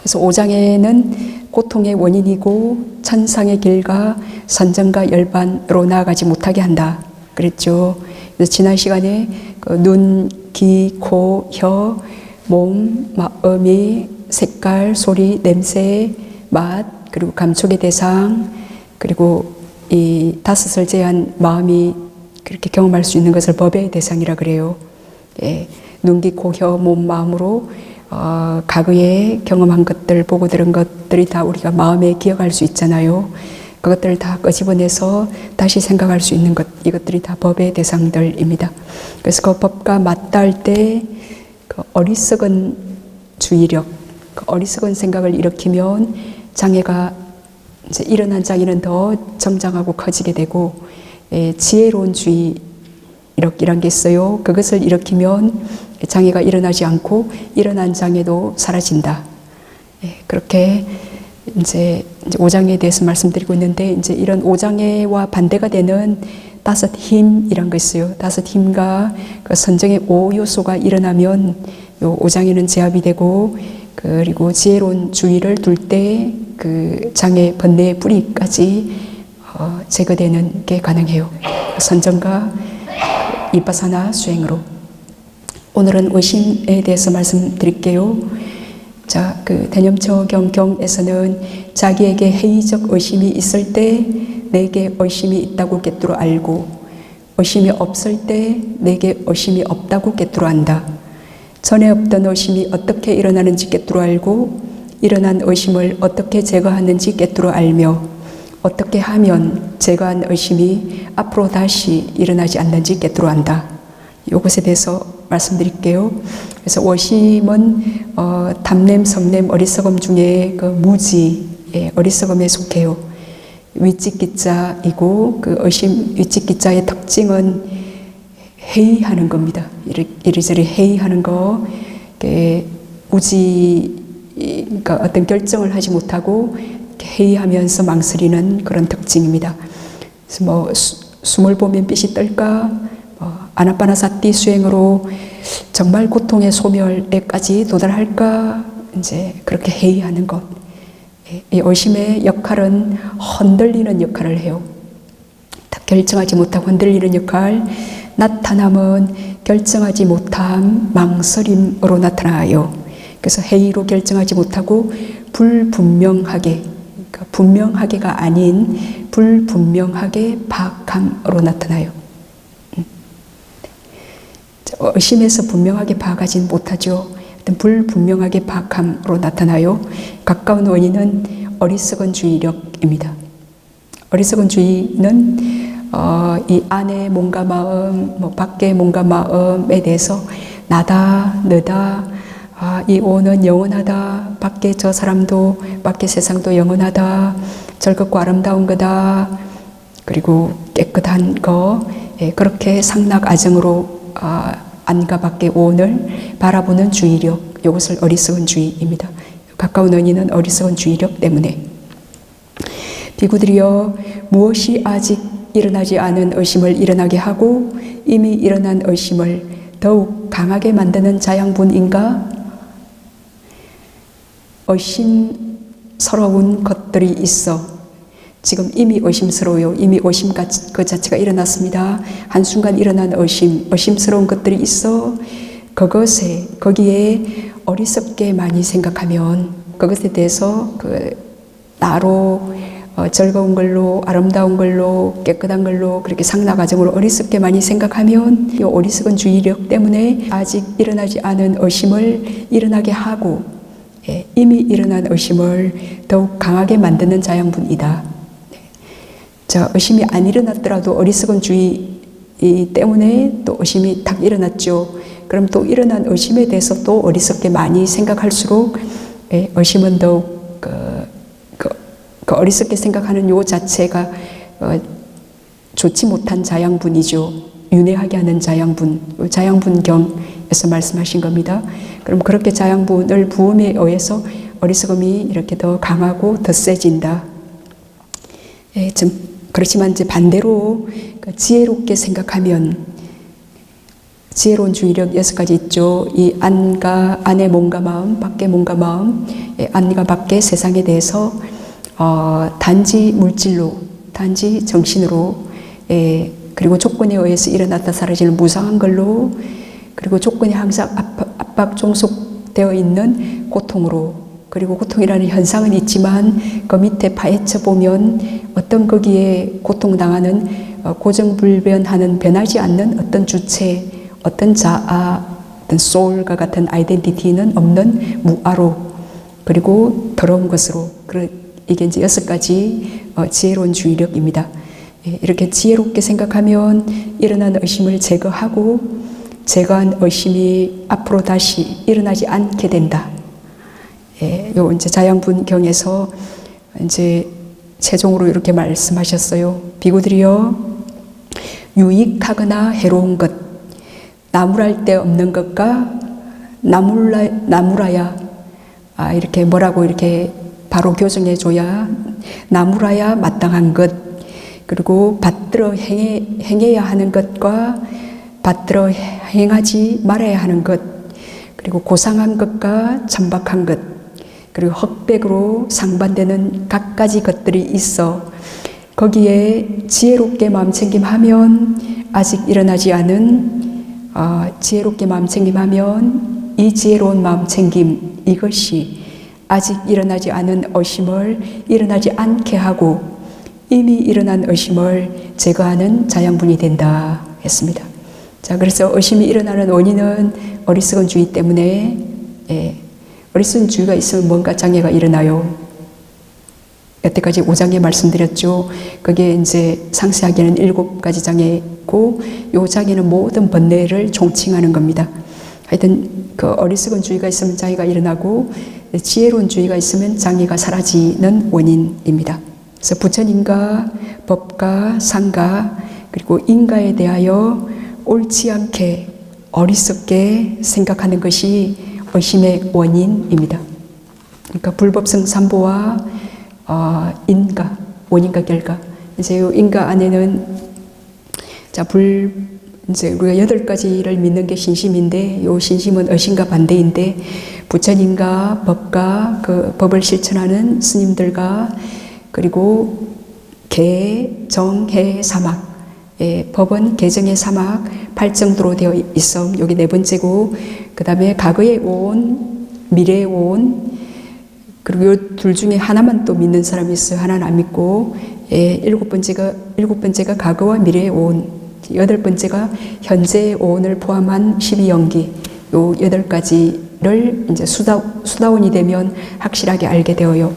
그래서 5장에는 고통의 원인이고 천상의 길과 선정과 열반으로 나아가지 못하게 한다 그랬죠. 그래서 지난 시간에 눈, 귀, 코, 혀, 몸, 마음이 색깔, 소리, 냄새, 맛, 그리고 감촉의 대상, 그리고 이 다섯을 제한 마음이 그렇게 경험할 수 있는 것을 법의 대상이라 그래요. 예, 눈, 귀, 코, 혀, 몸, 마음으로 과거에 경험한 것들, 보고 들은 것들이 다 우리가 마음에 기억할 수 있잖아요. 그것들을 다 끄집어내서 다시 생각할 수 있는 것, 이것들이 다 법의 대상들입니다. 그래서 그 법과 맞닿을 때 그 어리석은 주의력, 그 어리석은 생각을 일으키면 장애가 이제 일어난 장애는 더 정장하고 커지게 되고, 지혜로운 주의력이란 게 있어요. 그것을 일으키면 장애가 일어나지 않고 일어난 장애도 사라진다. 그렇게 이제 5장에 대해서 말씀드리고 있는데, 이제 이런 5장애와 반대가 되는 다섯 힘이란 거 있어요. 다섯 힘과 그 선정의 5요소가 일어나면 요 5장애는 제압이 되고, 그리고 지혜로운 주의를 둘 때 그 장애 번뇌의 뿌리까지 제거되는 게 가능해요. 선정과 이빠사나 수행으로. 오늘은 의심에 대해서 말씀드릴게요. 자, 그 대념처 경경에서는 자기에게 회의적 의심이 있을 때 내게 의심이 있다고 꿰뚫어 알고, 의심이 없을 때 내게 의심이 없다고 꿰뚫어 안다. 전에 없던 의심이 어떻게 일어나는지 꿰뚫어 알고, 일어난 의심을 어떻게 제거하는지 꿰뚫어 알며, 어떻게 하면 제거한 의심이 앞으로 다시 일어나지 않는지 꿰뚫어 안다. 이것에 대해서 말씀드릴게요. 그래서 의심은 담냄, 성냄, 어리석음 중에 그 무지, 어리석음에 속해요. 위찍기자이고, 그 의심 위찍기자의 특징은 회의하는 겁니다. 이리저리 회의하는 거, 무지, 그러니까 어떤 결정을 하지 못하고 회의하면서 망설이는 그런 특징입니다. 그래서 뭐 숨을 보면 빛이 뜰까, 아나빠나사티 수행으로 정말 고통의 소멸에까지 도달할까, 이제 그렇게 회의하는 것. 이 의심의 역할은 흔들리는 역할을 해요. 딱 결정하지 못하고 흔들리는 역할. 나타남은 결정하지 못함, 망설임으로 나타나요. 그래서 회의로 결정하지 못하고 불분명하게, 그러니까 분명하게가 아닌 불분명하게 파악함으로 나타나요. 의심에서 분명하게 파악하지 못하죠. 불분명하게 파악함으로 나타나요. 가까운 원인은 어리석은 주의력입니다. 어리석은 주의는 이 안에 몸과 마음, 밖에 몸과 마음에 대해서 나다, 너다, 이 오는 영원하다, 밖에 저 사람도, 밖에 세상도 영원하다, 즐겁고 아름다운 거다, 그리고 깨끗한 거, 그렇게 상락아정으로 안과 밖의 오온을 바라보는 주의력, 이것을 어리석은 주의입니다. 가까운 원인은 어리석은 주의력 때문에. 비구들이여, 무엇이 아직 일어나지 않은 의심을 일어나게 하고 이미 일어난 의심을 더욱 강하게 만드는 자양분인가? 의심스러운 것들이 있어. 지금 이미 의심스러워요. 이미 의심 그 자체가 일어났습니다. 한순간 일어난 의심스러운 것들이 있어. 거기에 어리석게 많이 생각하면, 그것에 대해서 나로 즐거운 걸로, 아름다운 걸로, 깨끗한 걸로, 그렇게 상락아정으로 어리석게 많이 생각하면 이 어리석은 주의력 때문에 아직 일어나지 않은 의심을 일어나게 하고, 이미 일어난 의심을 더욱 강하게 만드는 자양분이다. 자, 의심이 안 일어났더라도 어리석은 주의 때문에 또 의심이 딱 일어났죠. 그럼 또 일어난 의심에 대해서 또 어리석게 많이 생각할수록 의심은 더욱 그 어리석게 생각하는 요 자체가 좋지 못한 자양분이죠. 윤회하게 하는 자양분, 자양분경에서 말씀하신 겁니다. 그럼 그렇게 자양분을 부음에 의해서 어리석음이 이렇게 더 강하고 더 세진다. 그렇지만 이제 반대로 지혜롭게 생각하면, 지혜로운 주의력 6가지 있죠. 이 안과 안의 몸과 마음, 밖의 몸과 마음, 안과 밖의 세상에 대해서 단지 물질로, 단지 정신으로, 그리고 조건에 의해서 일어났다 사라지는 무상한 걸로, 그리고 조건이 항상 압박 종속되어 있는 고통으로, 그리고 고통이라는 현상은 있지만 그 밑에 파헤쳐 보면 어떤 거기에 고통당하는 고정불변하는 변하지 않는 어떤 주체, 어떤 자아, 어떤 소울과 같은 아이덴티티는 없는 무아로, 그리고 더러운 것으로, 이게 이제 6가지 지혜로운 주의력입니다. 이렇게 지혜롭게 생각하면 일어난 의심을 제거하고 제거한 의심이 앞으로 다시 일어나지 않게 된다. 요 이제 자양분경에서 이제 최종으로 이렇게 말씀하셨어요. 비구들이여, 유익하거나 해로운 것, 나무랄 데 없는 것과 나무라야, 이렇게 뭐라고 이렇게 바로 교정해 줘야, 나무라야 마땅한 것, 그리고 받들어 행해야 하는 것과 받들어 행하지 말아야 하는 것, 그리고 고상한 것과 천박한 것, 그리고 흑백으로 상반되는 각가지 것들이 있어 거기에 지혜롭게 마음챙김하면 아직 일어나지 않은 지혜롭게 마음챙김하면 이 지혜로운 마음챙김, 이것이 아직 일어나지 않은 의심을 일어나지 않게 하고 이미 일어난 의심을 제거하는 자양분이 된다 했습니다. 자, 그래서 의심이 일어나는 원인은 어리석은 주의 때문에, 어리석은 주의가 있으면 뭔가 장애가 일어나요. 여태까지 5장에 말씀드렸죠. 그게 이제 상세하게는 7가지 장애고, 요 장애는 모든 번뇌를 총칭하는 겁니다. 하여튼 그 어리석은 주의가 있으면 장애가 일어나고, 지혜로운 주의가 있으면 장애가 사라지는 원인입니다. 그래서 부처님과 법과 상가 그리고 인가에 대하여 옳지 않게 어리석게 생각하는 것이 의심의 원인입니다. 그러니까 불법성 삼보와 인가, 원인과 결과. 이제 이 인가 안에는 이제 우리가 8가지를 믿는 게 신심인데, 요 신심은 의심과 반대인데, 부처님과 법과 그 법을 실천하는 스님들과 그리고 개, 정, 해, 사막, 법은 개정의 사막 8정도로 되어 있어. 여기 4번째고, 그 다음에 과거의 오온, 미래의 오온, 그리고 이 둘 중에 하나만 또 믿는 사람이 있어요. 하나는 안 믿고, 7번째가 과거와 미래의 오온, 8번째가 현재의 오온을 포함한 12연기, 요 8가지를 이제 수다원이 되면 확실하게 알게 되어요.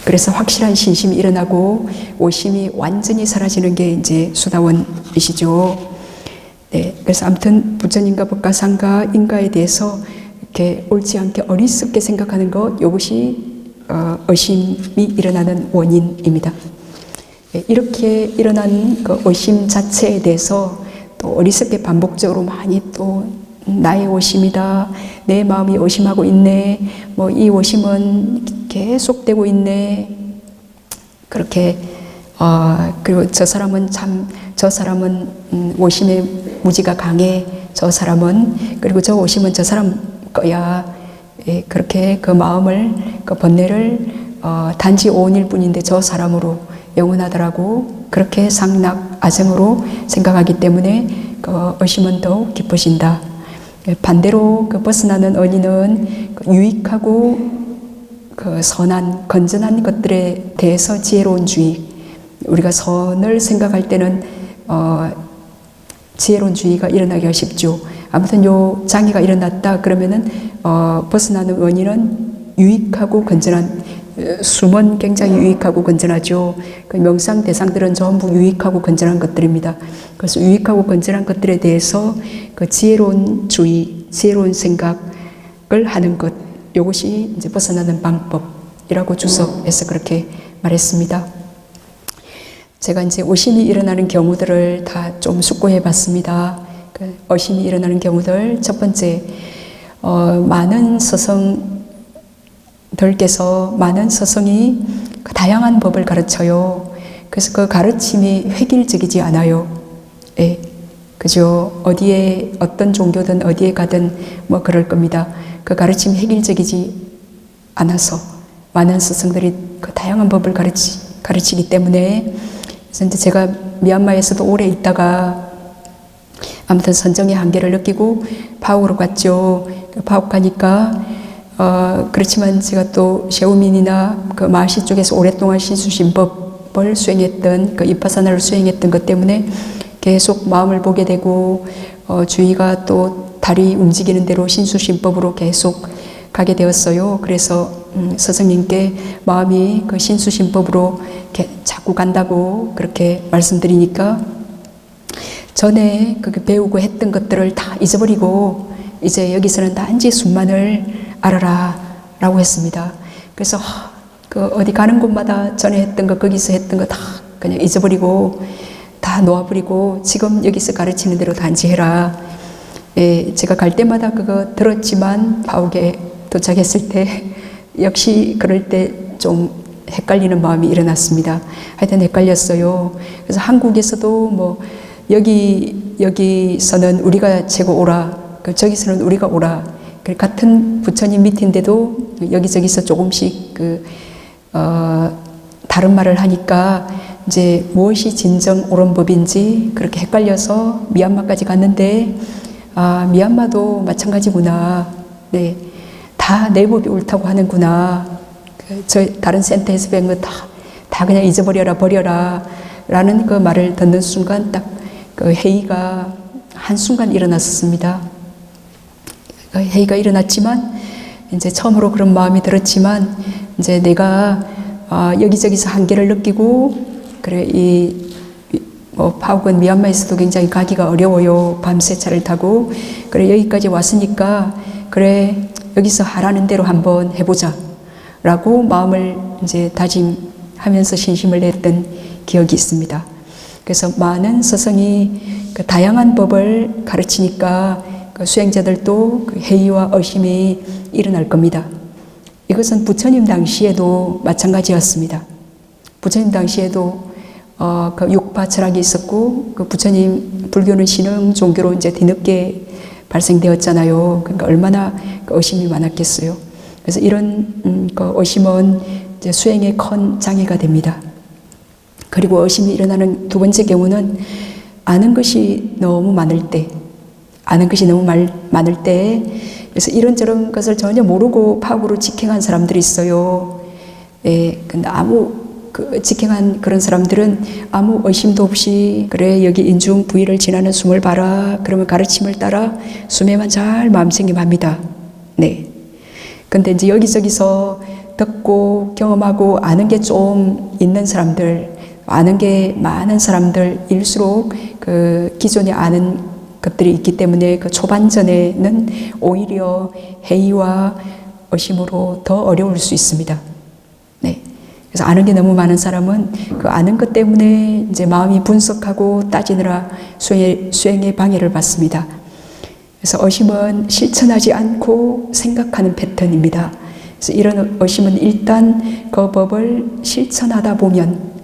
그래서 확실한 신심이 일어나고 오심이 완전히 사라지는 게 이제 수다원이시죠. 네, 그래서 아무튼 부처님과 법과 상가, 인가에 대해서 이렇게 옳지 않게 어리석게 생각하는 것, 이것이 의심이 일어나는 원인입니다. 네, 이렇게 일어난 그 의심 자체에 대해서 또 어리석게 반복적으로 많이 또 나의 오심이다, 내 마음이 오심하고 있네, 뭐 이 오심은 계속되고 있네, 그렇게 그리고 저 사람은 오심의 무지가 강해, 저 사람은, 그리고 저 오심은 저 사람 거야, 그렇게 그 마음을, 그 번뇌를 단지 오온일 뿐인데 저 사람으로 영원하더라고, 그렇게 상락 아정으로 생각하기 때문에 그 의심은 더욱 깊어진다. 반대로 그 벗어나는 원인은 유익하고 그 선한, 건전한 것들에 대해서 지혜로운 주의, 우리가 선을 생각할 때는 지혜로운 주의가 일어나기가 쉽죠. 아무튼 요 장애가 일어났다 그러면은 벗어나는 원인은 유익하고 건전한, 숨은 굉장히 유익하고 건전하죠. 그 명상 대상들은 전부 유익하고 건전한 것들입니다. 그래서 유익하고 건전한 것들에 대해서 그 지혜로운 주의, 지혜로운 생각을 하는 것, 이것이 이제 벗어나는 방법이라고 주석에서 그렇게 말했습니다. 제가 이제 오심이 일어나는 경우들을 다 좀 숙고해 봤습니다. 그 오심이 일어나는 경우들, 첫 번째, 많은 스승들께서, 많은 스승이 그 다양한 법을 가르쳐요. 그래서 그 가르침이 획일적이지 않아요. 예. 그죠? 어디에 어떤 종교든 어디에 가든 뭐 그럴 겁니다. 그 가르침이 획일적이지 않아서 많은 스승들이 그 다양한 법을 가르치기 때문에 그래서 이제 제가 미얀마에서도 오래 있다가 아무튼 선정의 한계를 느끼고 파옥으로 갔죠. 파옥 가니까 그렇지만 제가 또 셰오민이나 그 마시 쪽에서 오랫동안 신수신법을 수행했던 그 이파사나를 수행했던 것 때문에 계속 마음을 보게 되고 주의가 또 달이 움직이는 대로 신수신법으로 계속 가게 되었어요. 그래서 스승님께 마음이 그 신수신법으로 이렇게 자꾸 간다고 그렇게 말씀드리니까 전에 그 배우고 했던 것들을 다 잊어버리고 이제 여기서는 단지 순만을 알아라 라고 했습니다. 그래서 그 어디 가는 곳마다 전에 했던 거 거기서 했던 거 다 그냥 잊어버리고 다 놓아버리고 지금 여기서 가르치는 대로 단지 해라. 예, 제가 갈 때마다 그거 들었지만 파옥에 도착했을 때 역시 그럴 때 좀 헷갈리는 마음이 일어났습니다. 하여튼 헷갈렸어요. 그래서 한국에서도 뭐 여기서는 우리가 최고 오라, 저기서는 우리가 오라. 같은 부처님 밑인데도 여기저기서 조금씩 다른 말을 하니까 이제 무엇이 진정 옳은 법인지 그렇게 헷갈려서 미얀마까지 갔는데 미얀마도 마찬가지구나. 네, 다 내 법이 옳다고 하는구나. 다른 센터에서 배운 거 다 그냥 잊어버려라 버려라 라는 그 말을 듣는 순간 딱 그 회의가 한순간 일어났었습니다. 그 회의가 일어났지만 이제 처음으로 그런 마음이 들었지만 이제 내가 여기저기서 한계를 느끼고 그래 파옥은 미얀마에서도 굉장히 가기가 어려워요. 밤새 차를 타고 그래 여기까지 왔으니까 그래 여기서 하라는 대로 한번 해보자 라고 마음을 이제 다짐하면서 신심을 냈던 기억이 있습니다. 그래서 많은 스승이 그 다양한 법을 가르치니까 그 수행자들도 그 회의와 의심이 일어날 겁니다. 이것은 부처님 당시에도 마찬가지였습니다. 부처님 당시에도 그 육파 철학이 있었고 그 부처님 불교는 신흥 종교로 이제 뒤늦게 발생되었잖아요. 그러니까 얼마나 그 의심이 많았겠어요. 그래서 이런 그 의심은 이제 수행에 큰 장애가 됩니다. 그리고 의심이 일어나는 두 번째 경우는 아는 것이 너무 많을 때, 그래서 이런저런 것을 전혀 모르고 파국으로 직행한 사람들이 있어요. 예, 근데 직행한 그런 사람들은 아무 의심도 없이 그래 여기 인중 부위를 지나는 숨을 봐라. 그러면 가르침을 따라 숨에만 잘 마음챙김합니다. 네. 근데 이제 여기저기서 듣고 경험하고 아는 게 좀 있는 사람들, 아는 게 많은 사람들일수록 그 기존에 아는 것들이 있기 때문에 그 초반전에는 오히려 회의와 의심으로 더 어려울 수 있습니다. 네. 그래서 아는 게 너무 많은 사람은 그 아는 것 때문에 이제 마음이 분석하고 따지느라 수행에 방해를 받습니다. 그래서 의심은 실천하지 않고 생각하는 패턴입니다. 그래서 이런 의심은 일단 그 법을 실천하다 보면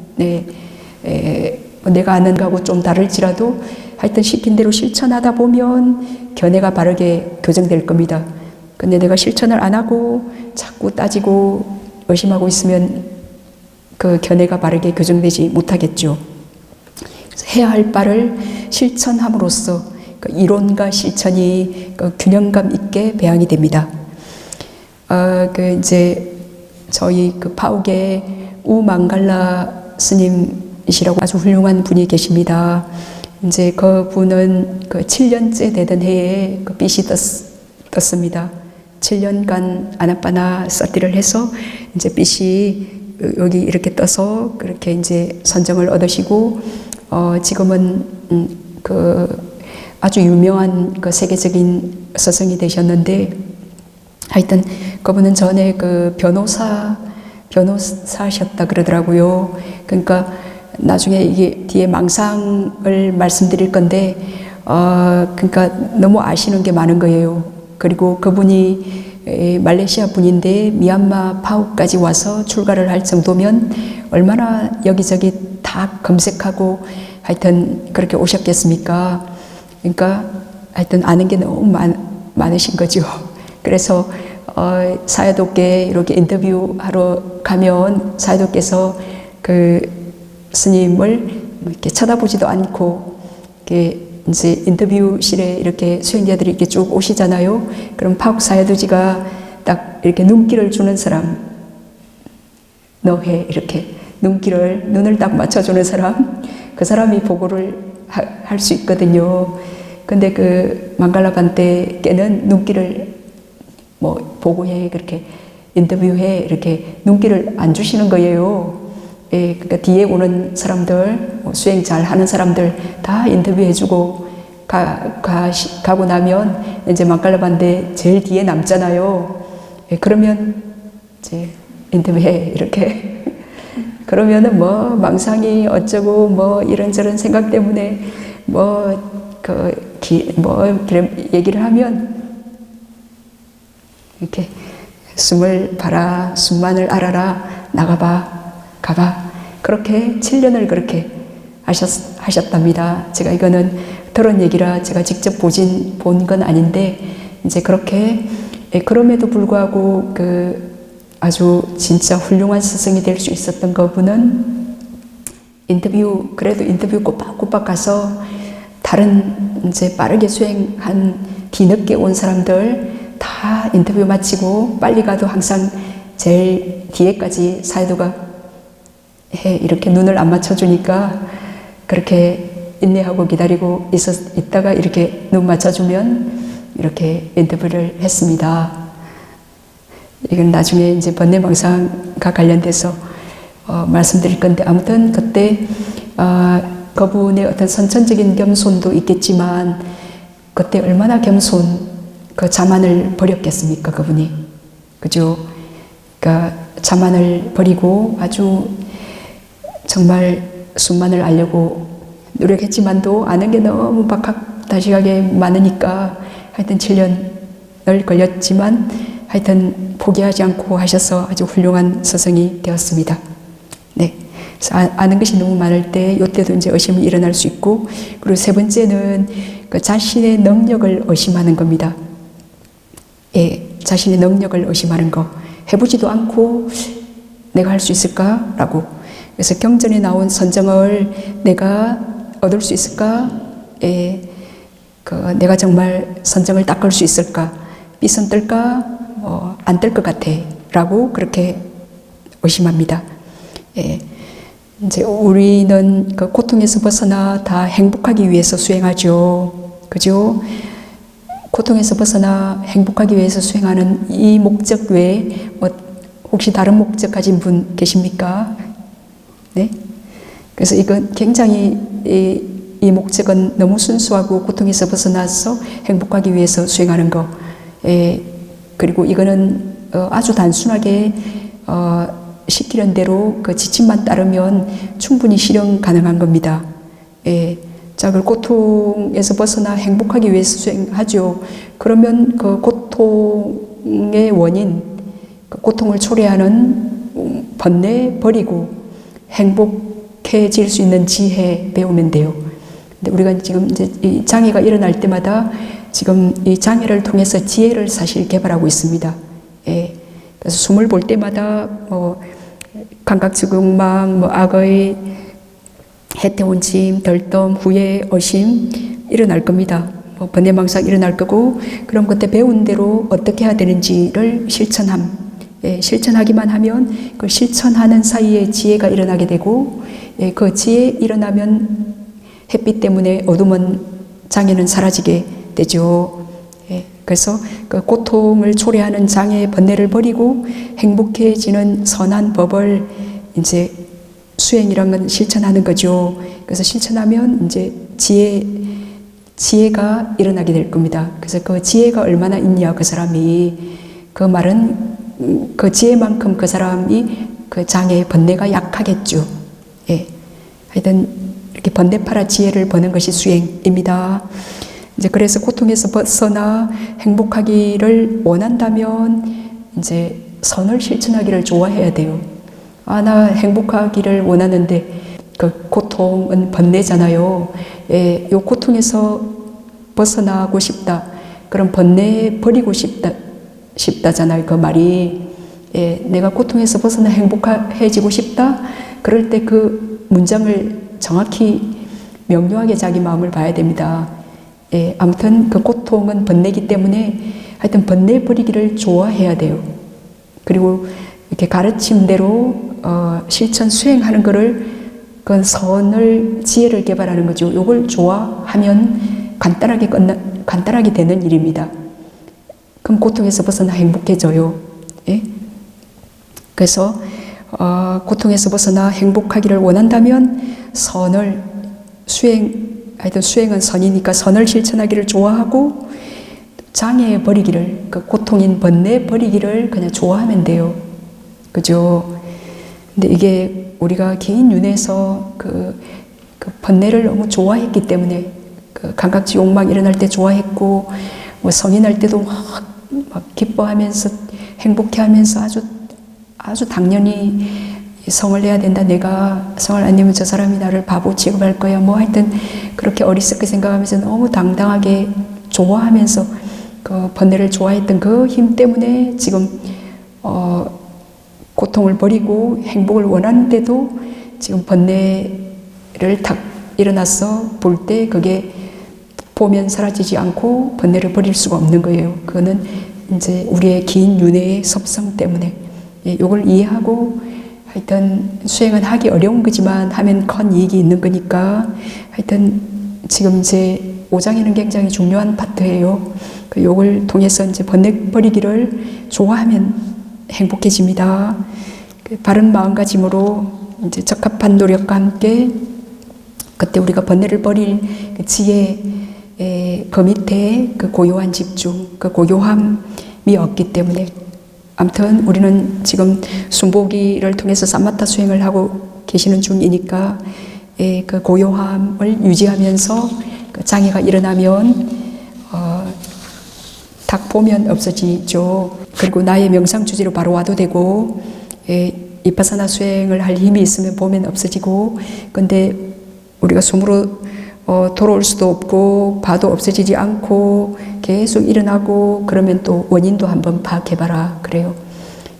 내가 아는 거하고 좀 다를지라도 하여튼 시킨 대로 실천하다 보면 견해가 바르게 교정될 겁니다. 근데 내가 실천을 안 하고 자꾸 따지고 의심하고 있으면 그 견해가 바르게 교정되지 못하겠죠. 그래서 해야 할 바를 실천함으로써 그 이론과 실천이 그 균형감 있게 배양이 됩니다. 이제 저희 그 파옥에 우망갈라 스님이시라고 아주 훌륭한 분이 계십니다. 이제 그 분은 그 7년째 되던 해에 그 빛이 떴습니다. 7년간 아나빠나 사티를 해서 이제 빛이 여기 이렇게 떠서 그렇게 이제 선정을 얻으시고 지금은 그 아주 유명한 그 세계적인 스승이 되셨는데 하여튼 그분은 전에 그 변호사셨다 그러더라고요. 그러니까 나중에 이게 뒤에 망상을 말씀드릴 건데 그러니까 너무 아시는 게 많은 거예요. 그리고 그분이 말레이시아 분인데 미얀마 파옥까지 와서 출가를 할 정도면 얼마나 여기저기 다 검색하고 하여튼 그렇게 오셨겠습니까? 그러니까 하여튼 아는 게 너무 많으신 거죠. 그래서 사야독계 이렇게 인터뷰하러 가면 사야독께서 그 스님을 이렇게 쳐다보지도 않고 이렇게 이제 인터뷰실에 이렇게 수행자들이 이렇게 쭉 오시잖아요. 그럼 파욱 사야두지가 딱 이렇게 눈길을 주는 사람, 너해 이렇게 눈을 딱 맞춰주는 사람, 그 사람이 보고를 할 수 있거든요. 근데 그 망갈라반테께는 눈길을 뭐 보고해 그렇게 인터뷰해 이렇게 눈길을 안 주시는 거예요. 예, 그러니까 뒤에 오는 사람들, 수행 잘 하는 사람들 다 인터뷰해주고 가고 나면 이제 망갈라반테 제일 뒤에 남잖아요. 예, 그러면 이제 인터뷰해 이렇게 그러면은 뭐 망상이 어쩌고 뭐 이런저런 생각 때문에 얘기를 하면 이렇게 숨을 봐라, 숨만을 알아라, 나가봐, 가봐. 그렇게 7년을 그렇게 하셨답니다. 제가 이거는 들은 얘기라 제가 직접 본 건 아닌데, 이제 그렇게, 그럼에도 불구하고 아주 진짜 훌륭한 스승이 될 수 있었던 그분은 그래도 인터뷰 꼬박꼬박 가서 다른 이제 빠르게 수행한 뒤늦게 온 사람들 다 인터뷰 마치고 빨리 가도 항상 제일 뒤에까지 사이도가 이렇게 눈을 안 맞춰주니까 그렇게 인내하고 기다리고 있다가 이렇게 눈 맞춰주면 이렇게 인터뷰를 했습니다. 이건 나중에 이제 번뇌망상과 관련돼서 말씀드릴 건데, 아무튼 그때 그분의 어떤 선천적인 겸손도 있겠지만 그때 얼마나 그 자만을 버렸겠습니까, 그분이. 그죠? 그러니까 자만을 버리고 아주 정말 숨만을 알려고 노력했지만도 아는 게 너무 박학다식하게 많으니까 하여튼 7년을 걸렸지만 하여튼 포기하지 않고 하셔서 아주 훌륭한 스승이 되었습니다. 네. 그래서 아는 것이 너무 많을 때, 이때도 이제 의심이 일어날 수 있고, 그리고 세 번째는 그 자신의 능력을 의심하는 겁니다. 예, 자신의 능력을 의심하는 거. 해보지도 않고 내가 할 수 있을까? 라고. 그래서 경전에 나온 선정을 내가 얻을 수 있을까? 예, 내가 정말 선정을 닦을 수 있을까? 삐선 뜰까? 안 뜰 것 같아. 라고 그렇게 의심합니다. 예. 이제 우리는 그 고통에서 벗어나 다 행복하기 위해서 수행하죠. 그죠? 고통에서 벗어나 행복하기 위해서 수행하는 이 목적 외에 혹시 다른 목적 가진 분 계십니까? 네? 그래서 이건 굉장히 이 목적은 너무 순수하고 고통에서 벗어나서 행복하기 위해서 수행하는 거. 그리고 이거는 아주 단순하게 시키는 대로 그 지침만 따르면 충분히 실현 가능한 겁니다. 자, 그 고통에서 벗어나 행복하기 위해서 수행하죠. 그러면 그 고통의 원인, 그 고통을 초래하는 번뇌 버리고 행복해질 수 있는 지혜 배우면 돼요. 근데 우리가 지금 이제 이 장애가 일어날 때마다 지금 이 장애를 통해서 지혜를 사실 개발하고 있습니다. 예. 그래서 숨을 볼 때마다 감각적응망, 악의, 해태원침, 덜덤, 후회, 의심 일어날 겁니다. 번뇌망상 일어날 거고, 그럼 그때 배운 대로 어떻게 해야 되는지를 실천하기만 하면 그 실천하는 사이에 지혜가 일어나게 되고, 그 지혜 일어나면 햇빛 때문에 어둠은 장애는 사라지게 되죠. 그래서 그 고통을 초래하는 장애의 번뇌를 버리고 행복해지는 선한 법을 이제 수행이란 건 실천하는 거죠. 그래서 실천하면 이제 지혜가 일어나게 될 겁니다. 그래서 그 지혜가 얼마나 있냐, 그 사람이. 그 말은 그 지혜만큼 그 사람이 그 장애의 번뇌가 약하겠죠. 예. 하여튼 이렇게 번뇌파라 지혜를 버는 것이 수행입니다. 이제 그래서 고통에서 벗어나 행복하기를 원한다면 이제 선을 실천하기를 좋아해야 돼요. 나 행복하기를 원하는데 그 고통은 번뇌잖아요. 요 고통에서 벗어나고 싶다. 그럼 번뇌 버리고 싶다잖아요. 그 말이. 예, 내가 고통에서 벗어나 행복해지고 싶다. 그럴 때 그 문장을 정확히 명료하게 자기 마음을 봐야 됩니다. 예, 아무튼 그 고통은 번뇌이기 때문에 하여튼 번뇌 버리기를 좋아해야 돼요. 그리고 이렇게 가르침대로 실천 수행하는 거를 그 선을 지혜를 개발하는 거죠. 이걸 좋아하면 간단하게 되는 일입니다. 그럼 고통에서 벗어나 행복해져요. 예? 그래서 고통에서 벗어나 행복하기를 원한다면 하여튼 수행은 선이니까 선을 실천하기를 좋아하고 장애 버리기를, 그 고통인 번뇌 버리기를 그냥 좋아하면 돼요. 그죠? 근데 이게 우리가 개인 윤회에서 그 번뇌를 너무 좋아했기 때문에 그 감각지 욕망 일어날 때 좋아했고 뭐 성인할 때도 막 기뻐하면서 행복해하면서 아주 당연히 성을 내야 된다. 내가 성을 안 내면 저 사람이 나를 바보 취급할 거야. 뭐 하여튼 그렇게 어리석게 생각하면서 너무 당당하게 좋아하면서 그 번뇌를 좋아했던 그 힘 때문에 지금 고통을 버리고 행복을 원하는데도 지금 번뇌를 탁 일어나서 볼 때 그게 보면 사라지지 않고 번뇌를 버릴 수가 없는 거예요. 그거는 이제 우리의 긴 윤회의 섭성 때문에. 예, 이걸 이해하고 하여튼 수행은 하기 어려운 거지만 하면 큰 이익이 있는 거니까 하여튼 지금 제 5장에는 굉장히 중요한 파트예요. 요걸 통해서 이제 번뇌 버리기를 좋아하면 행복해집니다. 바른 마음가짐으로 이제 적합한 노력과 함께 그때 우리가 번뇌를 버릴 그 지혜 그 밑에 그 고요한 집중, 그 고요함이 없기 때문에 아무튼 우리는 지금 순보기를 통해서 사마타 수행을 하고 계시는 중이니까 그 고요함을 유지하면서 그 장애가 일어나면 딱 보면 없어지죠. 그리고 나의 명상 주제로 바로 와도 되고 이파사나 수행을 할 힘이 있으면 보면 없어지고 근데 우리가 숨으로 돌아올 수도 없고 봐도 없어지지 않고 계속 일어나고 그러면 또 원인도 한번 파악해봐라 그래요.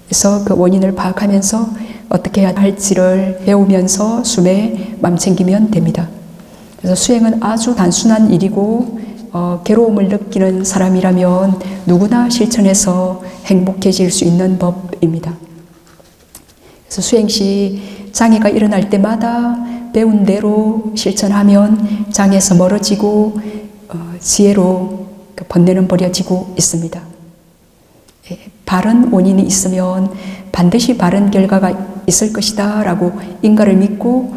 그래서 그 원인을 파악하면서 어떻게 해야 할지를 배우면서 숨에 맘 챙기면 됩니다. 그래서 수행은 아주 단순한 일이고 괴로움을 느끼는 사람이라면 누구나 실천해서 행복해질 수 있는 법입니다. 그래서 수행 시 장애가 일어날 때마다 배운 대로 실천하면 장애에서 멀어지고 지혜로 번뇌는 버려지고 있습니다. 바른 원인이 있으면 반드시 바른 결과가 있을 것이다 라고 인가를 믿고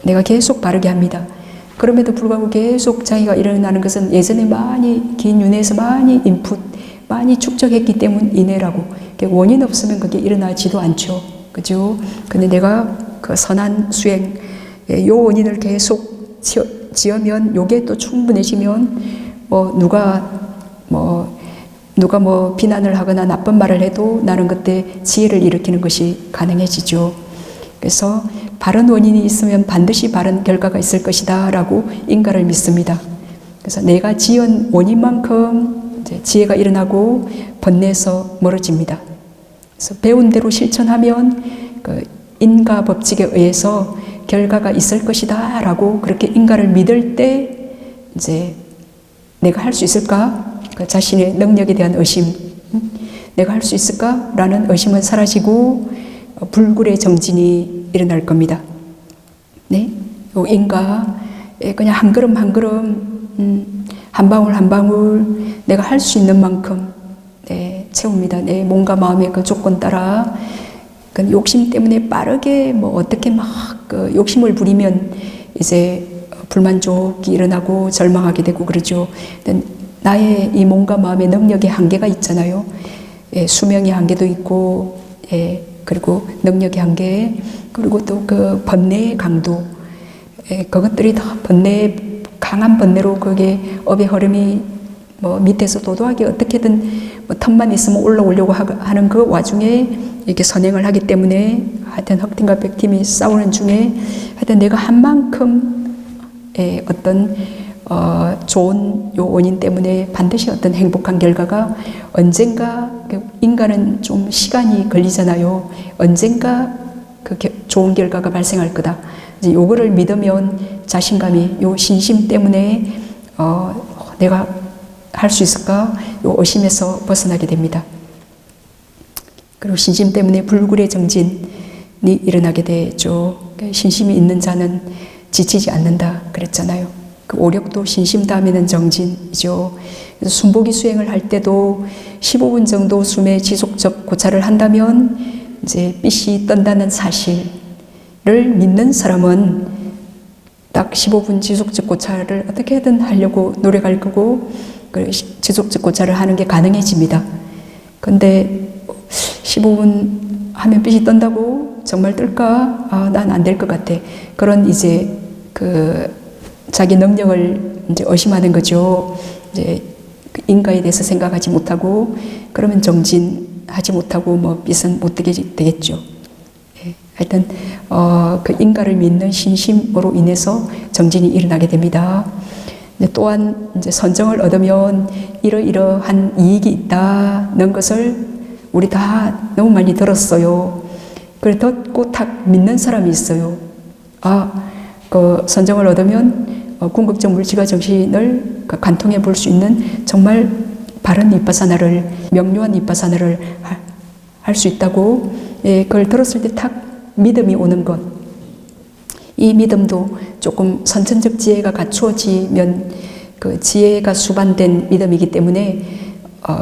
내가 계속 바르게 합니다. 그럼에도 불구하고 계속 장애가 일어나는 것은 예전에 많이 긴 윤회에서 많이 많이 축적했기 때문이네라고. 원인 없으면 그게 일어나지도 않죠. 그죠? 근데 내가 그 선한 수행, 요 원인을 계속 지으면 요게 또 충분해지면 누가 비난을 하거나 나쁜 말을 해도 나는 그때 지혜를 일으키는 것이 가능해지죠. 그래서 바른 원인이 있으면 반드시 바른 결과가 있을 것이다 라고 인가를 믿습니다. 그래서 내가 지은 원인만큼 이제 지혜가 일어나고 번뇌에서 멀어집니다. 그래서 배운 대로 실천하면 그 인가 법칙에 의해서 결과가 있을 것이다 라고 그렇게 인가를 믿을 때 이제 내가 할 수 있을까? 그 자신의 능력에 대한 의심, 내가 할 수 있을까? 라는 의심은 사라지고 불굴의 정진이 일어날 겁니다. 네, 요 인가 그냥 한 걸음 한 걸음, 한 방울 한 방울 내가 할 수 있는 만큼 채웁니다. 내 몸과 마음의 그 조건 따라 그 욕심 때문에 빠르게 어떻게 그 욕심을 부리면 이제 불만족이 일어나고 절망하게 되고 그러죠. 나의 이 몸과 마음의 능력의 한계가 있잖아요. 수명의 한계도 있고, 그리고 능력의 한계, 그리고 또 그 번뇌의 강도, 그것들이 다 강한 번뇌로 그게 업의 흐름이 밑에서 도도하게 어떻게든 틈만 있으면 올라오려고 하는 그 와중에 이렇게 선행을 하기 때문에 하여튼 흑팀과 백팀이 싸우는 중에 하여튼 내가 한 만큼 어떤 좋은 요 원인 때문에 반드시 어떤 행복한 결과가 언젠가, 인간은 좀 시간이 걸리잖아요. 언젠가 그 좋은 결과가 발생할 거다. 이제 요거를 믿으면 자신감이, 요 신심 때문에 내가 할 수 있을까? 요 의심에서 벗어나게 됩니다. 그리고 신심 때문에 불굴의 정진이 일어나게 되죠. 신심이 있는 자는 지치지 않는다 그랬잖아요. 그 오력도 신심 다음에는 정진이죠. 그래서 숨보기 수행을 할 때도 15분 정도 숨에 지속적 고찰을 한다면 이제 빛이 떤다는 사실을 믿는 사람은 딱 15분 지속적 고찰을 어떻게든 하려고 노력할 거고 지속적 고찰을 하는 게 가능해집니다. 근데 15분 하면 빛이 떤다고 정말 뜰까? 난 안 될 것 같아. 그런 이제 자기 능력을 이제 의심하는 거죠. 이제 인가에 대해서 생각하지 못하고 그러면 정진하지 못하고 뭐 빛은 못 뜨게 되겠죠. 하여튼 그 인가를 믿는 신심으로 인해서 정진이 일어나게 됩니다. 또한 이제 선정을 얻으면 이러이러한 이익이 있다는 것을 우리 다 너무 많이 들었어요. 그걸 듣고 딱 믿는 사람이 있어요. 그 선정을 얻으면 궁극적 물질과 정신을 관통해 볼 수 있는 정말 바른 비파사나를, 명료한 비파사나를 할 수 있다고, 그걸 들었을 때 딱 믿음이 오는 것. 이 믿음도 조금 선천적 지혜가 갖추어지면 그 지혜가 수반된 믿음이기 때문에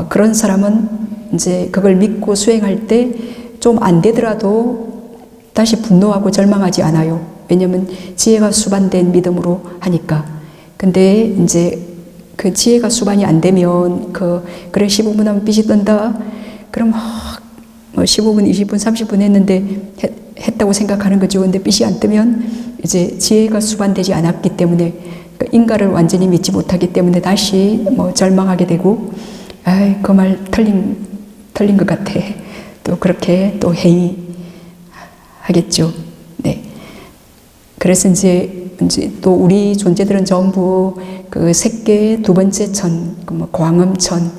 그런 사람은 이제 그걸 믿고 수행할 때 좀 안 되더라도 다시 분노하고 절망하지 않아요. 왜냐면 지혜가 수반된 믿음으로 하니까. 근데 이제 그 지혜가 수반이 안 되면 그래 15분 하면 빛이 뜬다. 그럼 뭐 15분, 20분, 30분 했는데 했다고 생각하는 거죠. 근데 빛이 안 뜨면 이제 지혜가 수반되지 않았기 때문에 인가를 완전히 믿지 못하기 때문에 다시 뭐 절망하게 되고, 그 말 틀린 것 같아. 또 그렇게 또 회의하겠죠. 네. 그래서 이제 또 우리 존재들은 전부 그 색계 두 번째 천, 뭐 광음천,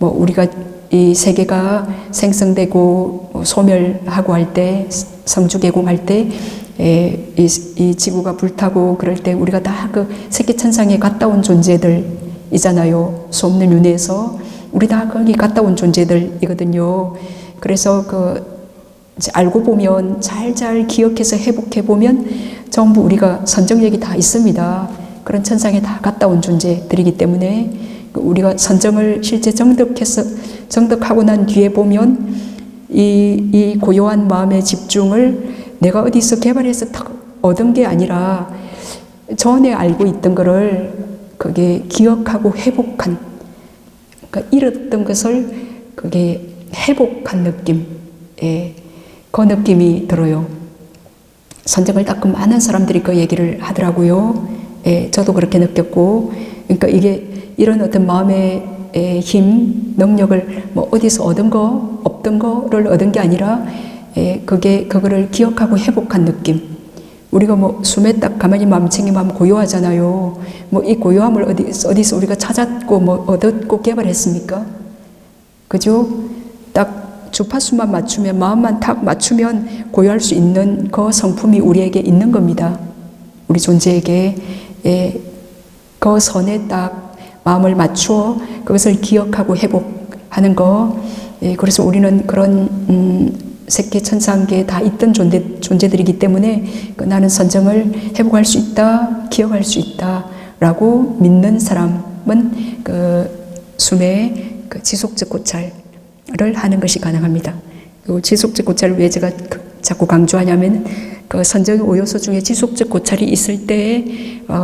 뭐 우리가 이 세계가 생성되고 소멸하고 할 때, 성주개공할 때, 이 지구가 불타고 그럴 때 우리가 다 그 색계천상에 갔다 온 존재들이잖아요. 소없는 윤회에서 우리 다 거기 갔다 온 존재들이거든요. 그래서 이제 알고 보면 잘 기억해서 회복해 보면 전부 우리가 선정력이 다 있습니다. 그런 천상에 다 갔다 온 존재들이기 때문에 우리가 선정을 실제 정득하고 난 뒤에 보면 이 고요한 마음의 집중을 내가 어디서 개발해서 탁 얻은 게 아니라 전에 알고 있던 거를 그게 기억하고 회복한, 그러니까 잃었던 것을 그게 회복한 느낌, 그 느낌이 들어요. 선정을 닦은 많은 사람들이 그 얘기를 하더라고요. 저도 그렇게 느꼈고, 그러니까 이게 이런 어떤 마음의 힘, 능력을 뭐 어디서 얻은 거, 없던 거를 얻은 게 아니라 그거를 기억하고 회복한 느낌. 우리가 뭐 숨에 딱 가만히 마음 챙기면 고요하잖아요. 뭐 이 고요함을 어디서 우리가 찾았고 뭐 얻었고 개발했습니까? 그죠? 딱 주파수만 맞추면, 마음만 탁 맞추면 고요할 수 있는 그 성품이 우리에게 있는 겁니다. 우리 존재에게. 그 선에 딱 마음을 맞추어 그것을 기억하고 회복하는 거. 그래서 우리는 그런 색계 천상계에 다 있던 존재들이기 때문에 나는 선정을 회복할 수 있다, 기억할 수 있다 라고 믿는 사람은 숨의 지속적 고찰을 하는 것이 가능합니다. 지속적 고찰을 왜 제가 자꾸 강조하냐면 그 선정의 5요소 중에 지속적 고찰이 있을 때에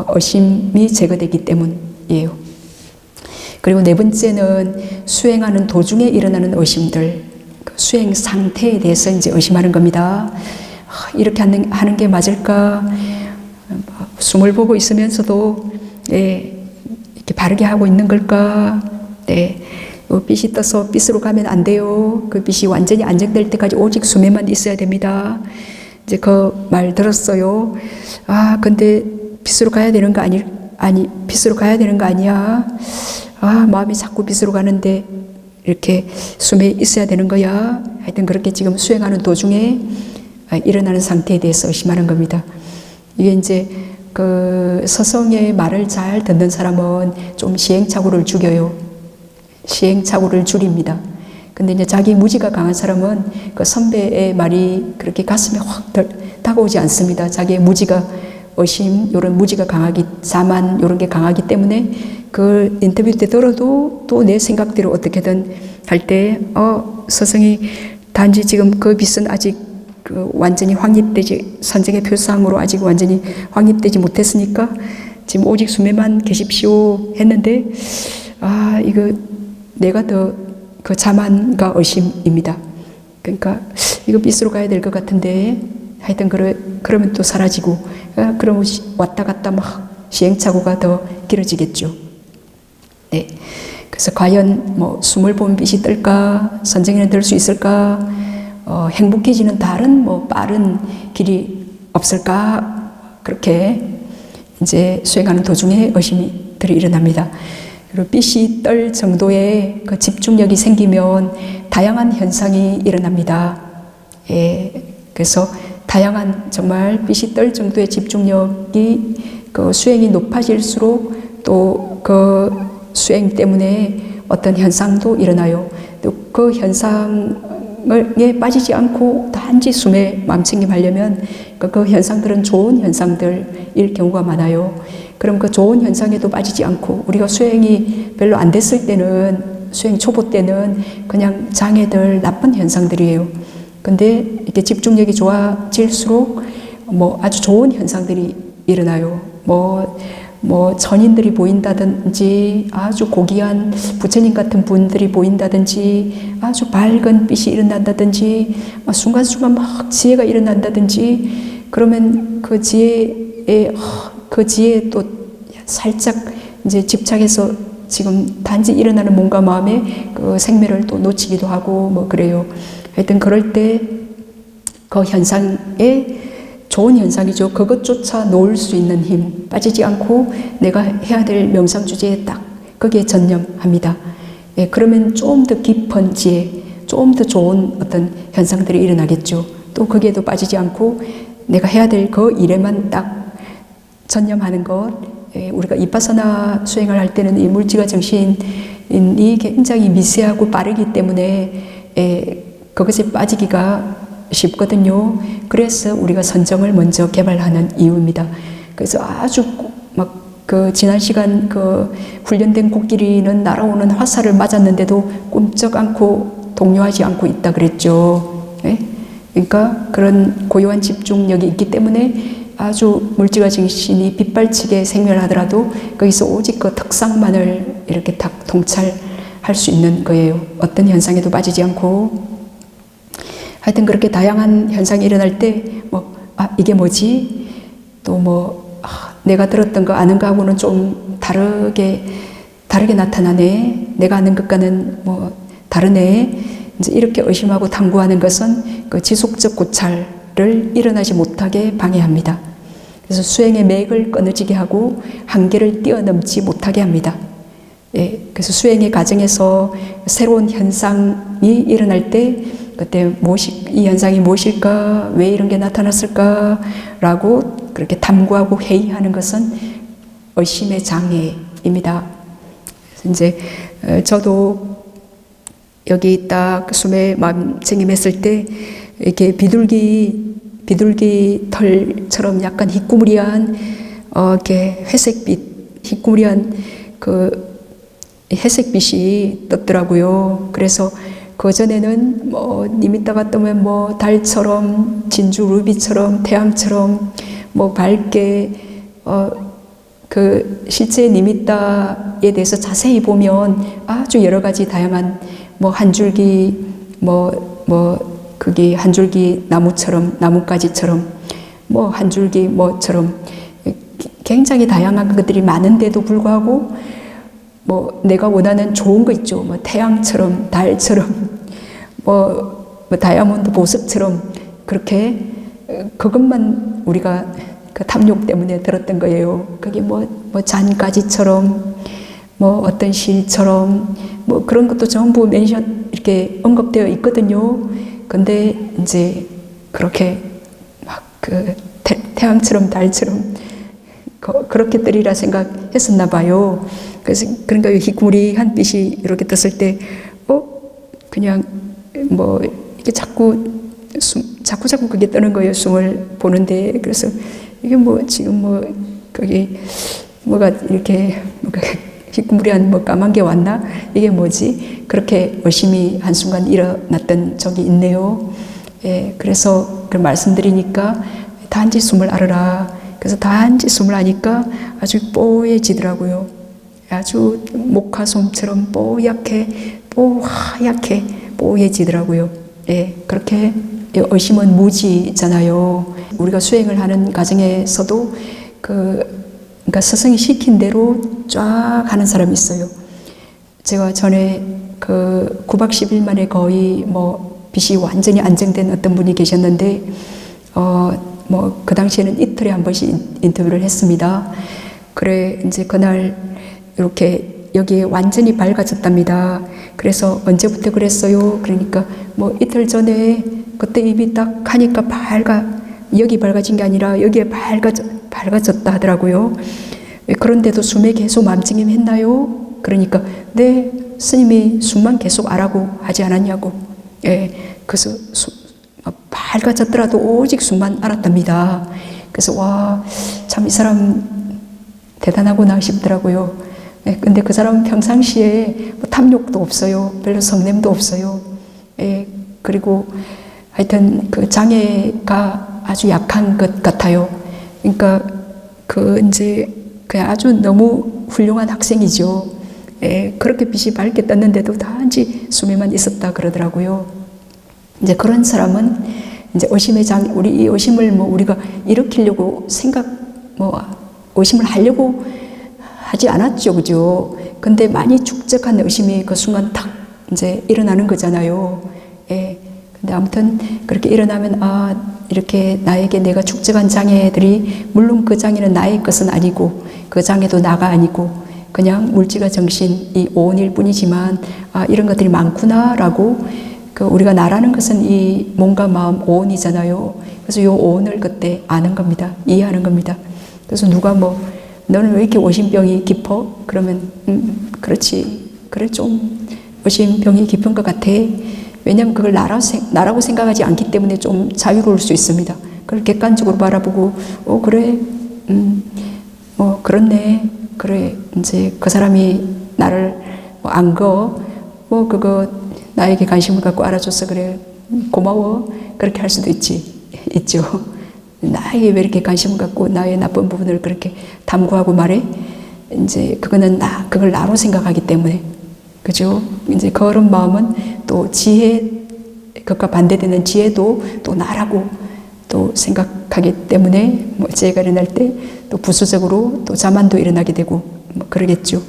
의심이 제거되기 때문이에요. 그리고 네 번째는 수행하는 도중에 일어나는 의심들, 수행 상태에 대해서 이제 의심하는 겁니다. 이렇게 하는 게 맞을까? 숨을 보고 있으면서도 이렇게 바르게 하고 있는 걸까? 빛이 떠서 빛으로 가면 안 돼요. 그 빛이 완전히 안정될 때까지 오직 숨에만 있어야 됩니다. 이제 그 말 들었어요. 근데 빛으로 가야 되는 거 아니 빛으로 가야 되는 거 아니야? 아 마음이 자꾸 빛으로 가는데 이렇게 숨에 있어야 되는 거야? 하여튼 그렇게 지금 수행하는 도중에 일어나는 상태에 대해서 의심하는 겁니다. 이게 이제 그 서성의 말을 잘 듣는 사람은 좀 시행착오를 죽여요. 시행착오를 줄입니다. 근데 이제 자기 무지가 강한 사람은 그 선배의 말이 그렇게 가슴에 확 다가오지 않습니다. 자기의 무지가 의심, 이런 무지가 강하기, 자만 이런 게 강하기 때문에 그 인터뷰 때 들어도 또 내 생각대로 어떻게든 할 때 서성이 단지 지금 그 빛은 아직 그 완전히 확립되지, 선정의 표상으로 아직 완전히 확립되지 못했으니까 지금 오직 숨에만 계십시오 했는데 이거 내가 더 그 자만과 의심입니다. 그러니까 이거 빛으로 가야 될 것 같은데 하여튼 그러면 또 사라지고 그러면 왔다 갔다 막 시행착오가 더 길어지겠죠. 네. 그래서 과연 뭐 숨을 보면 빛이 뜰까, 선정에는 들 수 있을까, 행복해지는 다른 뭐 빠른 길이 없을까, 그렇게 이제 수행하는 도중에 의심들이 일어납니다. 그리고 빛이 뜰 정도의 그 집중력이 생기면 다양한 현상이 일어납니다. 예, 그래서 다양한 정말 빛이 뜰 정도의 집중력이 그 수행이 높아질수록 또 그 수행 때문에 어떤 현상도 일어나요. 또 그 현상에 빠지지 않고 단지 숨에 마음챙김하려면 그 현상들은 좋은 현상들일 경우가 많아요. 그럼 그 좋은 현상에도 빠지지 않고 우리가 수행이 별로 안 됐을 때는 수행 초보 때는 그냥 장애들 나쁜 현상들이에요. 근데 이렇게 집중력이 좋아질수록 뭐 아주 좋은 현상들이 일어나요. 뭐 천인들이 보인다든지 아주 고귀한 부처님 같은 분들이 보인다든지 아주 밝은 빛이 일어난다든지 순간순간 막 지혜가 일어난다든지 그러면 그 지혜에 또 살짝 이제 집착해서 지금 단지 일어나는 몸과 마음의 그 생매를 또 놓치기도 하고 뭐 그래요. 하여튼 그럴 때 그 현상에 좋은 현상이죠. 그것조차 놓을 수 있는 힘, 빠지지 않고 내가 해야 될 명상 주제에 딱 거기에 전념합니다. 예, 그러면 좀 더 깊은 지혜, 좀 더 좋은 어떤 현상들이 일어나겠죠. 또 거기에도 빠지지 않고 내가 해야 될 그 일에만 딱 전념하는 것. 예, 우리가 이파사나 수행을 할 때는 이 물질과 정신이 굉장히 미세하고 빠르기 때문에 그것에 빠지기가 쉽거든요. 그래서 우리가 선정을 먼저 개발하는 이유입니다. 그래서 아주 막 그 지난 시간 그 훈련된 코끼리는 날아오는 화살을 맞았는데도 꿈쩍 않고 동요하지 않고 있다 그랬죠. 네? 그러니까 그런 고요한 집중력이 있기 때문에 아주 물질과 정신이 빗발치게 생멸하더라도 거기서 오직 그 특상만을 이렇게 딱 통찰할 수 있는 거예요. 어떤 현상에도 빠지지 않고. 하여튼 그렇게 다양한 현상이 일어날 때 이게 뭐지? 또 내가 들었던 거 아는 거하고는 좀 다르게 나타나네. 내가 아는 것과는 다르네. 이제 이렇게 의심하고 탐구하는 것은 그 지속적 고찰을 일어나지 못하게 방해합니다. 그래서 수행의 맥을 끊어지게 하고 한계를 뛰어넘지 못하게 합니다. 예, 그래서 수행의 과정에서 새로운 현상이 일어날 때 그때 이 현상이 무엇일까? 왜 이런 게 나타났을까? 라고 그렇게 탐구하고 회의하는 것은 의심의 장애입니다. 이제 저도 여기 딱 숨에 마음챙김했을 때 이렇게 비둘기 털처럼 약간 희꾸무리한 이렇게 회색빛, 희꾸무리한 그 회색빛이 떴더라고요. 그래서 그 전에는 니미타가 뜨면 달처럼, 진주 루비처럼, 태양처럼 밝게 그 실제 니미타에 대해서 자세히 보면 아주 여러 가지 다양한 한 줄기 그게 한 줄기 나무처럼, 나뭇가지처럼 한 줄기 처럼 굉장히 다양한 것들이 많은데도 불구하고 내가 원하는 좋은 거 있죠. 태양처럼, 달처럼, 다이아몬드 보석처럼 그렇게 그것만 우리가 그 탐욕 때문에 들었던 거예요. 그게 뭐 잔가지처럼, 뭐 어떤 실처럼, 뭐 그런 것도 전부 이렇게 언급되어 있거든요. 근데 이제 그렇게 막 그 태양처럼 달처럼 그렇게 뜨리라 생각했었나 봐요. 그래서 그러니까 희구리한 빛이 이렇게 떴을 때, 그냥 뭐 이게 자꾸 그게 뜨는 거예요. 숨을 보는데. 그래서 이게 뭐 지금 뭐 거기 뭐가 이렇게 희구리한 뭐 까만 게 왔나? 이게 뭐지? 그렇게 의심이 한순간 일어났던 적이 있네요. 예, 그래서 그 말씀드리니까 단지 숨을 알아라. 그래서 단지 숨을 하니까 아주 뽀얘지더라고요. 아주 목화솜처럼 뽀얗게 뽀얘지더라고요. 예, 그렇게 의심은 무지잖아요. 우리가 수행을 하는 과정에서도 그러니까 스승이 시킨 대로 쫙 하는 사람이 있어요. 제가 전에 그 9박 10일 만에 거의 뭐 빛이 완전히 안정된 어떤 분이 계셨는데, 뭐 그 당시에는 이틀에 한 번씩 인터뷰를 했습니다. 그래 이제 그날 이렇게 여기에 완전히 밝아졌답니다. 그래서 언제부터 그랬어요? 그러니까 뭐 이틀 전에 그때 이미 딱 하니까 여기 밝아진 게 아니라 여기에 밝아졌다 하더라고요. 그런데도 숨에 계속 맘찡임 했나요? 그러니까 네, 스님이 숨만 계속 하라고 하지 않았냐고. 예, 그래서 밝아졌더라도 오직 숨만 알았답니다. 그래서 와, 참 이 사람 대단하구나 싶더라고요. 예, 근데 그 사람은 평상시에 뭐 탐욕도 없어요. 별로 성냄도 없어요. 예, 그리고 하여튼 그 장애가 아주 약한 것 같아요. 그러니까 이제 그냥 아주 너무 훌륭한 학생이죠. 예, 그렇게 빛이 밝게 떴는데도 단지 숨에만 있었다 그러더라고요. 이제 그런 사람은 이제 의심의 우리 이 의심을 뭐 우리가 일으키려고 의심을 하려고 하지 않았죠, 그죠? 근데 많이 축적한 의심이 그 순간 탁 이제 일어나는 거잖아요. 예. 근데 아무튼 그렇게 일어나면 이렇게 나에게 내가 축적한 장애들이 물론 그 장애는 나의 것은 아니고 그 장애도 나가 아니고 그냥 물질과 정신이 오온일 뿐이지만 이런 것들이 많구나라고 우리가 나라는 것은 이 몸과 마음 오온이잖아요. 그래서 이 오온을 그때 아는 겁니다. 이해하는 겁니다. 그래서 누가 너는 왜 이렇게 의심병이 깊어? 그러면 그렇지. 그래 좀 의심병이 깊은 것 같아. 왜냐하면 그걸 나라고 생각하지 않기 때문에 좀 자유로울 수 있습니다. 그걸 객관적으로 바라보고 그래 그렇네. 그래 이제 그 사람이 나를 안 그거 나에게 관심을 갖고 알아줘서 그래 고마워 그렇게 할 수도 있죠. 나에게 왜 이렇게 관심을 갖고 나의 나쁜 부분을 그렇게 탐구하고 말해? 이제 그거는 그걸 나로 생각하기 때문에 그죠? 이제 그런 마음은 또 그것과 반대되는 지혜도 또 나라고 또 생각하기 때문에 재해가 일어날 때 또 부수적으로 또 자만도 일어나게 되고 그러겠죠.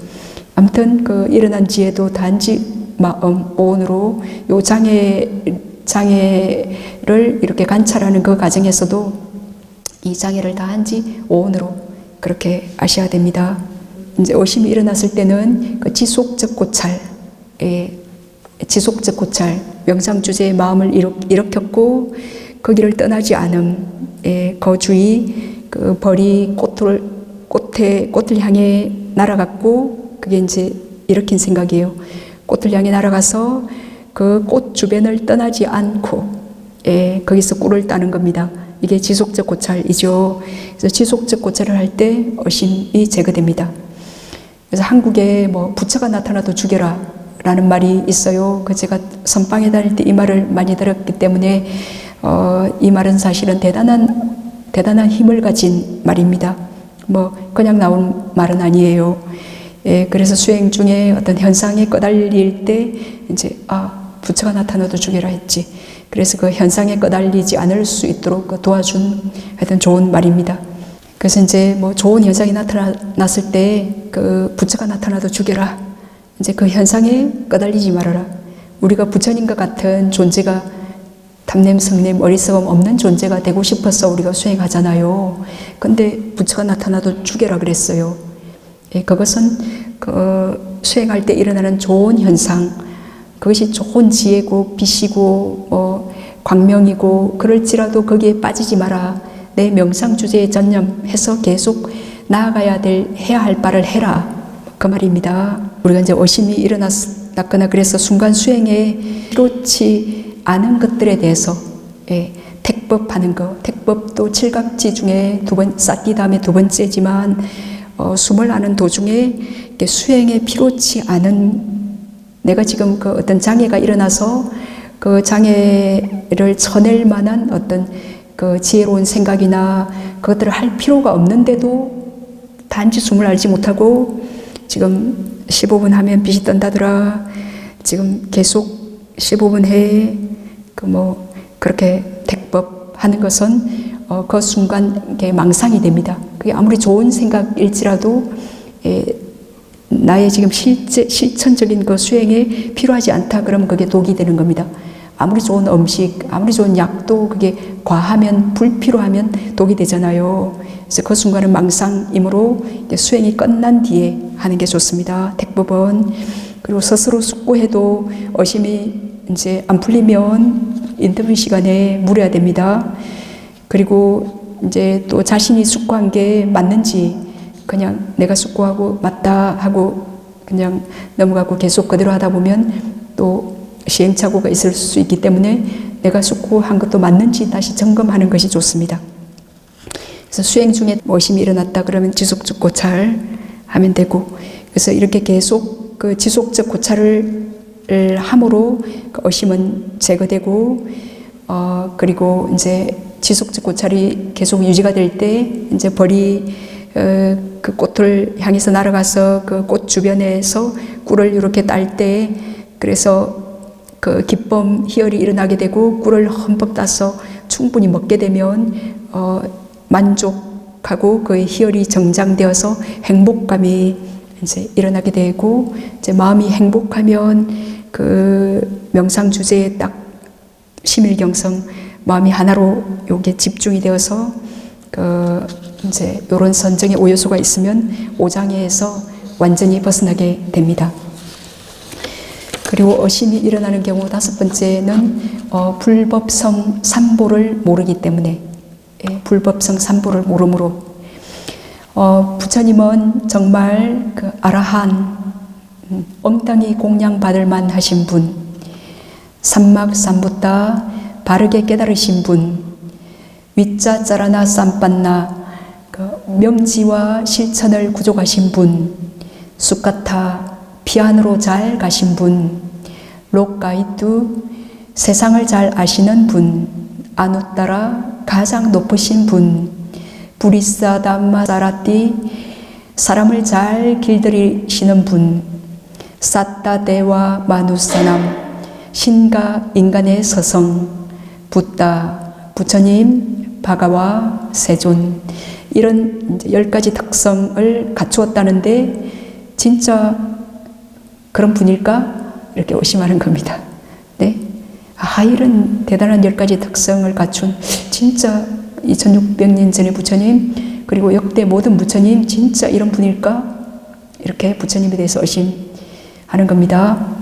아무튼 그 일어난 지혜도 단지 마음 오온으로 요 장애를 이렇게 관찰하는 그 과정에서도 이 장애를 단지 오온으로 그렇게 아셔야 됩니다. 이제 의심이 일어났을 때는 그 지속적 고찰, 명상 주제의 마음을 일으켰고 거기를 떠나지 않음, 거주의, 그 벌이 꽃을 향해 날아갔고 그게 이제 일으킨 생각이에요. 꽃을 향해 날아가서 그 꽃 주변을 떠나지 않고 거기서 꿀을 따는 겁니다. 이게 지속적 고찰이죠. 그래서 지속적 고찰을 할 때 의심이 제거됩니다. 그래서 한국에 부처가 나타나도 죽여라 라는 말이 있어요. 제가 선방에 다닐 때 이 말을 많이 들었기 때문에 이 말은 사실은 대단한 힘을 가진 말입니다. 그냥 나온 말은 아니에요. 그래서 수행 중에 어떤 현상에 꺼달릴 때 이제 부처가 나타나도 죽여라 했지. 그래서 그 현상에 꺼달리지 않을 수 있도록 도와준 하여튼 좋은 말입니다. 그래서 이제 좋은 현상이 나타났을 때 그 부처가 나타나도 죽여라. 이제 그 현상에 꺼달리지 말아라. 우리가 부처님과 같은 존재가 탐냄, 성냄, 어리석음 없는 존재가 되고 싶어서 우리가 수행하잖아요. 근데 부처가 나타나도 죽여라 그랬어요. 예, 그것은 수행할 때 일어나는 좋은 현상, 그것이 좋은 지혜고 빛이고 광명이고 그럴지라도 거기에 빠지지 마라. 내 명상 주제에 전념해서 계속 나아가야 해야 할 바를 해라. 그 말입니다. 우리가 이제 의심이 일어났거나 그래서 순간 수행에 필요치 않은 것들에 대해서 택법하는 거, 택법도 칠각지 중에 쌓기 다음에 두 번째지만 숨을 하는 도중에 수행에 필요치 않은 내가 지금 어떤 장애가 일어나서 그 장애를 쳐낼 만한 어떤 지혜로운 생각이나 그것들을 할 필요가 없는데도 단지 숨을 알지 못하고 지금 15분 하면 빛이 떤다더라. 지금 계속 15분 해. 그렇게 택법하는 것은 그 순간 망상이 됩니다. 그게 아무리 좋은 생각일지라도 나의 지금 실천적인 그 수행에 필요하지 않다 그러면 그게 독이 되는 겁니다. 아무리 좋은 음식, 아무리 좋은 약도 그게 과하면, 불필요하면 독이 되잖아요. 그래서 그 순간은 망상이므로 수행이 끝난 뒤에 하는 게 좋습니다. 택법은. 그리고 스스로 숙고해도 의심이 이제 안 풀리면 인터뷰 시간에 물어야 됩니다. 그리고 이제 또 자신이 숙고한 게 맞는지 그냥 내가 숙고하고 맞다 하고 그냥 넘어가고 계속 그대로 하다 보면 또 시행착오가 있을 수 있기 때문에 내가 숙고한 것도 맞는지 다시 점검하는 것이 좋습니다. 그래서 수행 중에 의심이 일어났다 그러면 지속적 고찰 하면 되고, 그래서 이렇게 계속 그 지속적 고찰을 함으로 그 의심은 제거되고, 그리고 이제 지속적 고찰이 계속 유지가 될 때 이제 벌이 그 꽃을 향해서 날아가서 그 꽃 주변에서 꿀을 이렇게 딸 때, 그래서 그 기쁨, 희열이 일어나게 되고 꿀을 흠뻑 따서 충분히 먹게 되면 만족하고 그 희열이 정장되어서 행복감이 이제 일어나게 되고, 이제 마음이 행복하면 그 명상 주제에 딱 심일경성, 마음이 하나로 요게 집중이 되어서 그 이제 요런 선정의 오요소가 있으면 오장애에서 완전히 벗어나게 됩니다. 그리고 의심이 일어나는 경우 다섯 번째는 불법성 삼보를 모르기 때문에, 불법성 삼보를 모르므로 부처님은 정말 그 아라한, 엉땅히 공양받을 만하신 분, 삼막삼부따 바르게 깨달으신 분, 위자 짜라나 쌈빤나 그 명지와 실천을 구족하신 분, 쑥가타 피안으로 잘 가신 분, 록가이뚜 세상을 잘 아시는 분, 아누따라 가장 높으신 분, 부리사담마사라띠 사람을 잘 길들이시는 분, 사따대와 마누사남 신과 인간의 서성, 붓다 부처님, 바가와 세존, 이런 10가지 특성을 갖추었다는데 진짜 그런 분일까? 이렇게 의심하는 겁니다. 네? 이런 대단한 10가지 특성을 갖춘 진짜 2600년 전의 부처님, 그리고 역대 모든 부처님 진짜 이런 분일까? 이렇게 부처님에 대해서 의심하는 겁니다.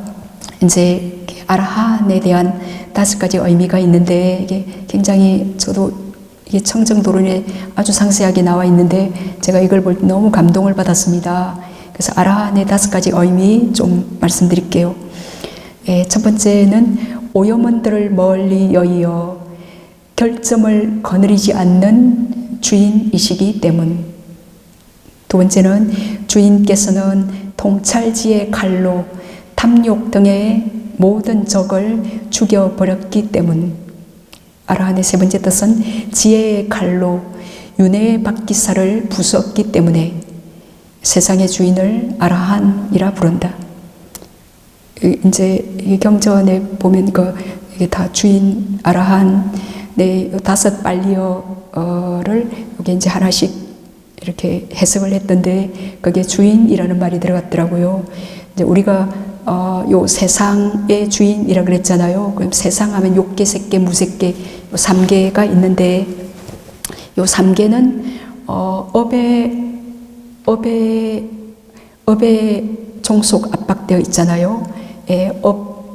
이제 아라한에 대한 5가지 의미가 있는데, 이게 굉장히 저도 이게 청정도론에 아주 상세하게 나와 있는데 제가 이걸 볼 때 너무 감동을 받았습니다. 그래서 아라한의 5가지 의미 좀 말씀드릴게요. 첫 번째는 오염원들을 멀리 여의어 결점을 거느리지 않는 주인이시기 때문. 두 번째는 주인께서는 통찰지의 칼로 탐욕 등의 모든 적을 죽여버렸기 때문. 아라한의 세 번째 뜻은 지혜의 칼로 윤회의 박기사를 부수었기 때문에 세상의 주인을 아라한이라 부른다. 이제 이 경전에 보면 이게 다 주인, 아라한, 네, 5 빨리어를 여기 이제 하나씩 이렇게 해석을 했던데 그게 주인이라는 말이 들어갔더라고요. 이제 우리가 요 세상의 주인이라 그랬잖아요. 그럼 세상하면 욕계, 색계, 무색계, 요 3계가 있는데 요 3계는 업의 종속 압박되어 있잖아요. 예,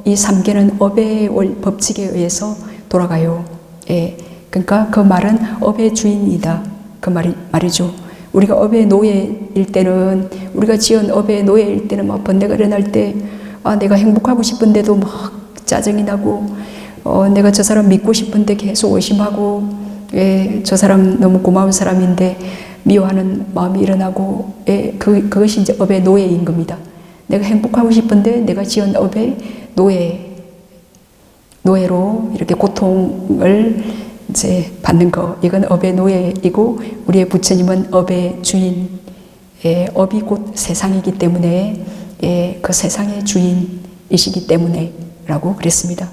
이 3계는 업의 법칙에 의해서 돌아가요. 예, 그러니까 그 말은 업의 주인이다. 그 말이죠. 우리가 업의 노예일 때는, 우리가 지은 업의 노예일 때는 막 번뇌가 일어날 때, 내가 행복하고 싶은데도 막 짜증이 나고, 내가 저 사람 믿고 싶은데 계속 의심하고, 저 사람 너무 고마운 사람인데 미워하는 마음이 일어나고, 그것이 이제 업의 노예인 겁니다. 내가 행복하고 싶은데 내가 지은 업의 노예로 이렇게 고통을 이제 받는 거, 이건 업의 노예이고, 우리의 부처님은 업의 주인, 업이 곧 세상이기 때문에, 그 세상의 주인이시기 때문에 라고 그랬습니다.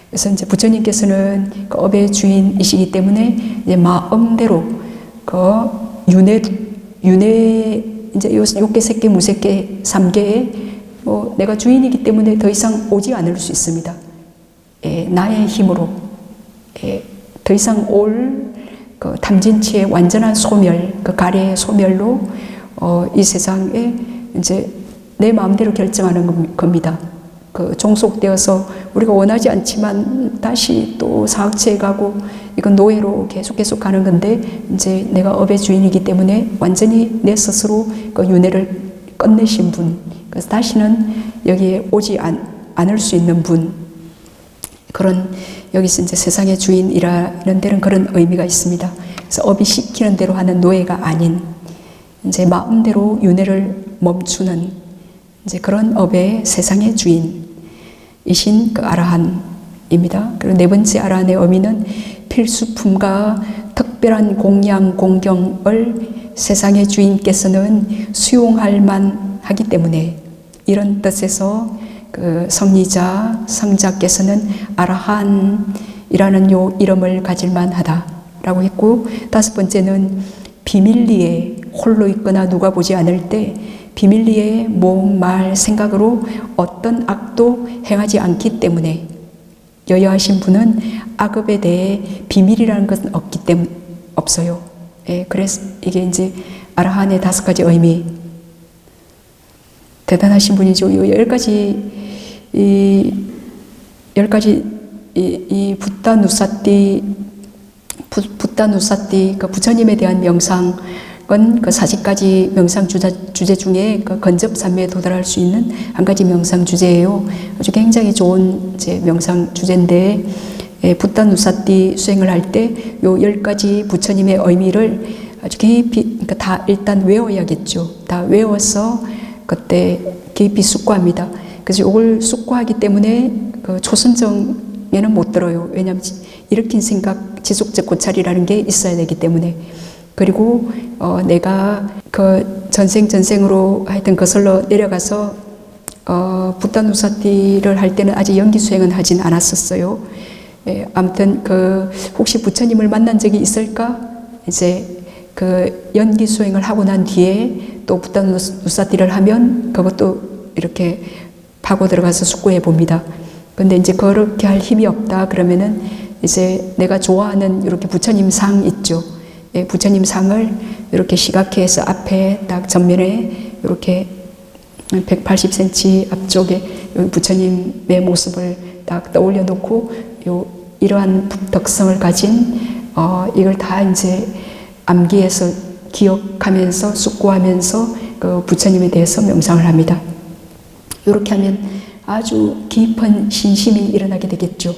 그래서 이제 부처님께서는 그 업의 주인이시기 때문에 이제 마음대로 그 이제 욕계, 색계, 무색계, 3계에 내가 주인이기 때문에 더 이상 오지 않을 수 있습니다. 나의 힘으로 더 이상 올 그 탐진치의 완전한 소멸, 그 가래의 소멸로 이 세상에 이제 내 마음대로 결정하는 겁니다. 그 종속되어서 우리가 원하지 않지만 다시 또 사학체에 가고, 이건 노예로 계속 가는 건데, 이제 내가 업의 주인이기 때문에 완전히 내 스스로 그 윤회를 끝내신 분, 그래서 다시는 여기에 오지 않을 수 있는 분, 그런, 여기서 이제 세상의 주인이라는 데는 그런 의미가 있습니다. 그래서 업이 시키는 대로 하는 노예가 아닌, 이제 마음대로 윤회를 멈추는 이제 그런 업의 세상의 주인이신 그 아라한입니다. 그리고 네 번째 아라한의 의미는 필수품과 특별한 공양, 공경을 세상의 주인께서는 수용할 만하기 때문에, 이런 뜻에서 그 성리자, 성자께서는 아라한이라는 요 이름을 가질 만하다라고 했고, 다섯 번째는 비밀리에 홀로 있거나 누가 보지 않을 때 비밀리에 몸, 말, 생각으로 어떤 악도 행하지 않기 때문에, 여여하신 분은 악업에 대해 비밀이라는 것은 없어요. 그래서 이게 이제 아라한의 5가지 의미. 대단하신 분이죠. 이 10가지, 이 붓다누사띠, 그 부처님에 대한 명상은 그 40가지 명상 주제 중에 그 건접삼매에 도달할 수 있는 한 가지 명상 주제예요. 아주 굉장히 좋은 이제 명상 주제인데, 붓다누사띠 수행을 할 때 요 10가지 부처님의 의미를 아주 깊이, 그러니까 다 일단 외워야겠죠. 다 외워서 그때 깊이 숙고합니다. 그래서 이걸 숙고하기 때문에 그 초선정에는 못 들어요. 왜냐하면 일으킨 생각, 지속적 고찰이라는 게 있어야 되기 때문에. 그리고 내가 그 전생으로 하여튼 거슬러 내려가서 붓다누사띠를 할 때는 아직 연기 수행은 하진 않았었어요. 아무튼 그 혹시 부처님을 만난 적이 있을까? 이제 그 연기 수행을 하고 난 뒤에 또 붓다누사띠를 하면 그것도 이렇게 파고 들어가서 숙고해 봅니다. 근데 이제 그렇게 할 힘이 없다 그러면은 이제 내가 좋아하는 이렇게 부처님 상 있죠. 부처님 상을 이렇게 시각해서 앞에 딱 전면에 이렇게 180cm 앞쪽에 부처님의 모습을 딱 떠올려 놓고 이러한 덕성을 가진 이걸 다 이제 암기해서 기억하면서 숙고하면서 그 부처님에 대해서 명상을 합니다. 이렇게 하면 아주 깊은 신심이 일어나게 되겠죠.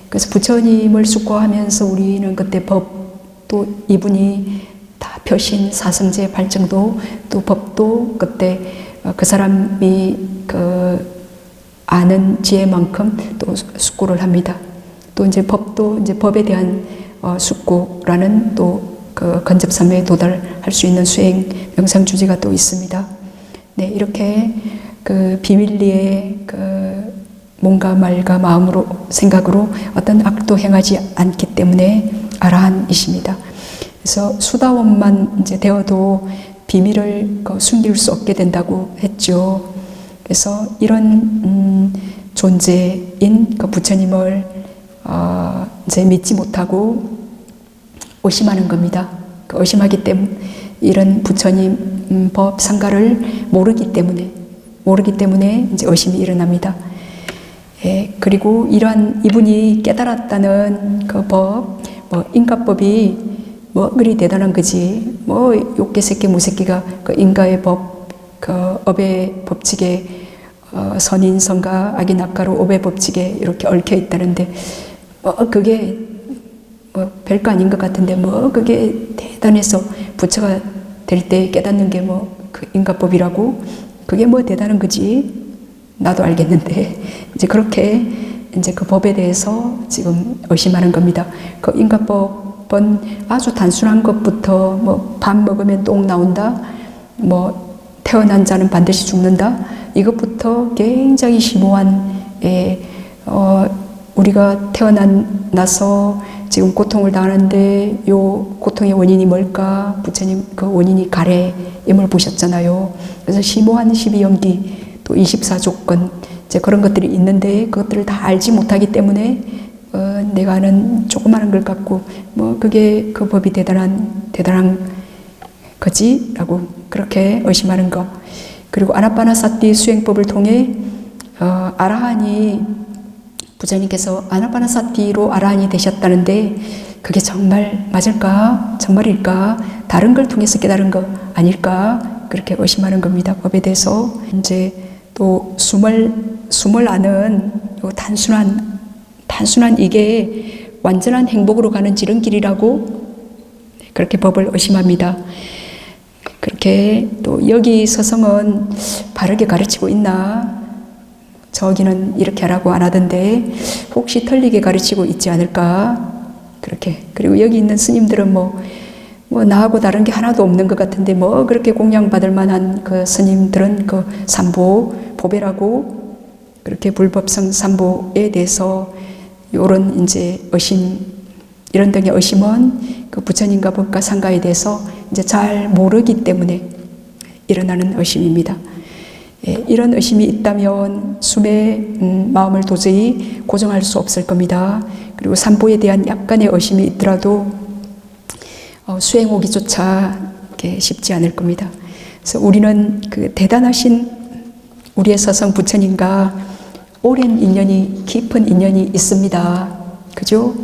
그래서 부처님을 숙고하면서 우리는 그때 법도 이분이 다 표신, 사성제, 발정도 또 법도 그때 그 사람이 그 아는 지혜만큼 또 숙고를 합니다. 또 이제 법도 이제 법에 대한 숙고라는 또 그 건접삼매에 도달할 수 있는 수행 명상 주제가 또 있습니다. 네, 이렇게 그 비밀리에 그 몸과 말과 마음으로 생각으로 어떤 악도 행하지 않기 때문에 아라한이십니다. 그래서 수다원만 이제 되어도 비밀을 숨길 수 없게 된다고 했죠. 그래서 이런 존재인 그 부처님을 이제 믿지 못하고 의심하는 겁니다. 그 의심하기 때문에 이런 부처님 법 상가를 모르기 때문에 이제 의심이 일어납니다. 예, 그리고 이분이 깨달았다는 그 법, 뭐 인가법이 뭐 그리 대단한 거지. 뭐 욕계 새끼 무새끼가 그 인가의 법, 그 업의 법칙에 선인 선가 악인 악가로 업의 법칙에 이렇게 얽혀 있다는데 뭐 그게 뭐 별거 아닌 것 같은데 뭐 그게 대단해서 부처가 될 때 깨닫는 게 뭐 그 인가법이라고 그게 뭐 대단한 거지. 나도 알겠는데 이제 그렇게 이제 그 법에 대해서 지금 의심하는 겁니다. 그 인가법은 아주 단순한 것부터 뭐 밥 먹으면 똥 나온다, 뭐 태어난 자는 반드시 죽는다, 이것부터 굉장히 심오한 우리가 태어나서 지금 고통을 당하는데 요 고통의 원인이 뭘까? 부처님 그 원인이 가래임을 보셨잖아요. 그래서 심오한 12연기 또 24조건 이제 그런 것들이 있는데 그것들을 다 알지 못하기 때문에 내가 아는 조그마한 걸 갖고 뭐 그게 그 법이 대단한 거지라고 그렇게 의심하는 거. 그리고 아나빠나사티 수행법을 통해 아라한이 부처님께서 아나빠나사티로 아라한이 되셨다는데 그게 정말 맞을까? 정말일까? 다른 걸 통해서 깨달은 거 아닐까? 그렇게 의심하는 겁니다. 법에 대해서 이제 또 숨을 아는 요 단순한 이게 완전한 행복으로 가는 지름길이라고 그렇게 법을 의심합니다. 그렇게 또 여기 서성은 바르게 가르치고 있나? 저기는 이렇게 하라고 안 하던데 혹시 틀리게 가르치고 있지 않을까? 그렇게. 그리고 여기 있는 스님들은 뭐 나하고 다른 게 하나도 없는 것 같은데 뭐 그렇게 공양받을 만한 그 스님들은 그 삼보 보배라고 그렇게 불법성 삼보에 대해서 요런 이제 의심, 이런 등의 의심은 그 부처님과 법과 상가에 대해서 이제 잘 모르기 때문에 일어나는 의심입니다. 예, 이런 의심이 있다면 숨의 마음을 도저히 고정할 수 없을 겁니다. 그리고 삼보에 대한 약간의 의심이 있더라도 수행하기조차 쉽지 않을 겁니다. 그래서 우리는 그 대단하신 우리의 서성 부처님과 오랜 인연이, 깊은 인연이 있습니다. 그죠?